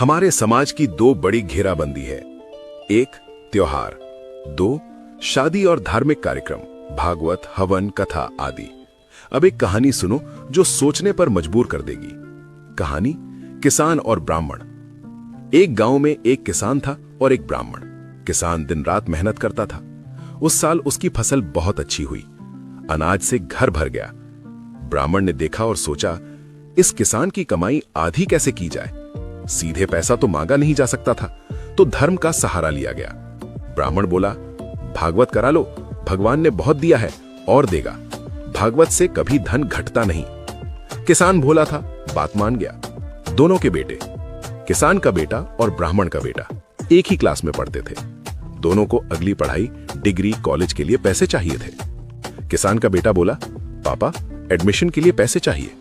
हमारे समाज की दो बड़ी घेराबंदी है। एक त्योहार, दो शादी और धार्मिक कार्यक्रम, भागवत, हवन, कथा आदि। अब एक कहानी सुनो जो सोचने पर मजबूर कर देगी। कहानी किसान और ब्राह्मण। एक गांव में एक किसान था और एक ब्राह्मण। किसान दिन रात मेहनत करता था। उस साल उसकी फसल बहुत अच्छी हुई, अनाज से घर भर गया। ब्राह्मण ने देखा और सोचा, इस किसान की कमाई आधी कैसे की जाए। सीधे पैसा तो मांगा नहीं जा सकता था, तो धर्म का सहारा लिया गया। ब्राह्मण बोला, भागवत करा लो, भगवान ने बहुत दिया है और देगा। भागवत से कभी धन घटता नहीं। किसान भोला था, बात मान गया। दोनों के बेटे, किसान का बेटा और ब्राह्मण का बेटा, एक ही क्लास में पढ़ते थे। दोनों को अगली पढ़ाई, डिग्री, कॉलेज के लिए पैसे चाहिए थे। किसान का बेटा बोला, पापा एडमिशन के लिए पैसे चाहिए।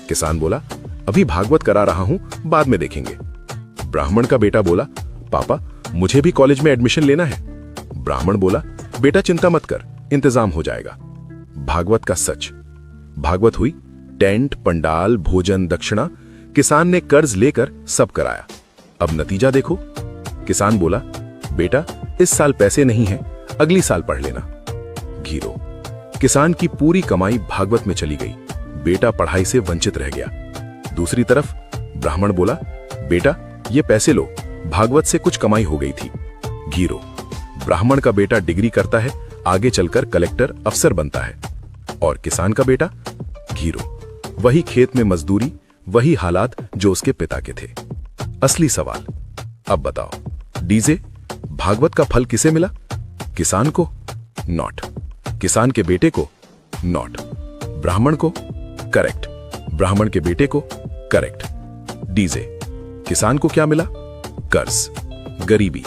किसान बोला, अभी भागवत करा रहा हूं, बाद में देखेंगे। ब्राह्मण का बेटा बोला, पापा मुझे भी कॉलेज में एडमिशन लेना है। ब्राह्मण बोला, बेटा चिंता मत कर, इंतजाम हो जाएगा। भागवत का सच। भागवत हुई, टेंट, पंडाल, भोजन, दक्षिणा। किसान ने कर्ज लेकर सब कराया। अब नतीजा देखो। किसान बोला, बेटा इस साल पैसे नहीं है, अगली साल पढ़ लेना। घीरो। किसान की पूरी कमाई भागवत में चली गई। बेटा पढ़ाई से वंचित रह गया। दूसरी तरफ ब्राह्मण बोला, बेटा ये पैसे लो, भागवत से कुछ कमाई हो गई थी। घीरो। ब्राह्मण का बेटा डिग्री करता है, आगे चलकर कलेक्टर, अफसर बनता है। और किसान का बेटा? घीरो। वही खेत में मजदूरी, वही हालात जो उसके पिता के थे। असली सवाल, अब बताओ, डीजे भागवत का फल किसे मिला? किसान को? नॉट। किसान के बेटे को? नॉट। ब्राह्मण को? करेक्ट। ब्राह्मण के बेटे को? करेक्ट। डीजे। किसान को क्या मिला? कर्ज, गरीबी,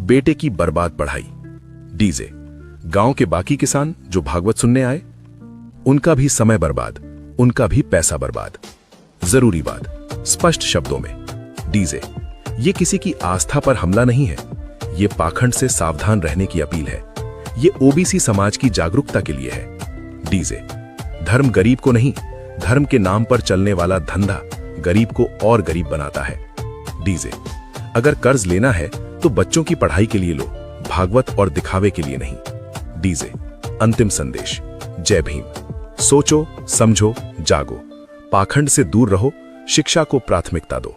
बेटे की बर्बाद पढ़ाई। डीजे। गांव के बाकी किसान जो भागवत सुनने आए, उनका भी समय बर्बाद, उनका भी पैसा बर्बाद। जरूरी बात, स्पष्ट शब्दों में। डीजे। ये किसी की आस्था पर हमला नहीं है, ये पाखंड से सावधान रहने की अपील है। ये ओबीसी समाज की जागरूकता के लिए है। डीजे। धर्म गरीब को नहीं, धर्म के नाम पर चलने वाला धंधा गरीब को और गरीब बनाता है। डीजे। अगर कर्ज लेना है तो बच्चों की पढ़ाई के लिए लो, भागवत और दिखावे के लिए नहीं। डीजे। अंतिम संदेश, जय भीम। सोचो, समझो, जागो। पाखंड से दूर रहो, शिक्षा को प्राथमिकता दो।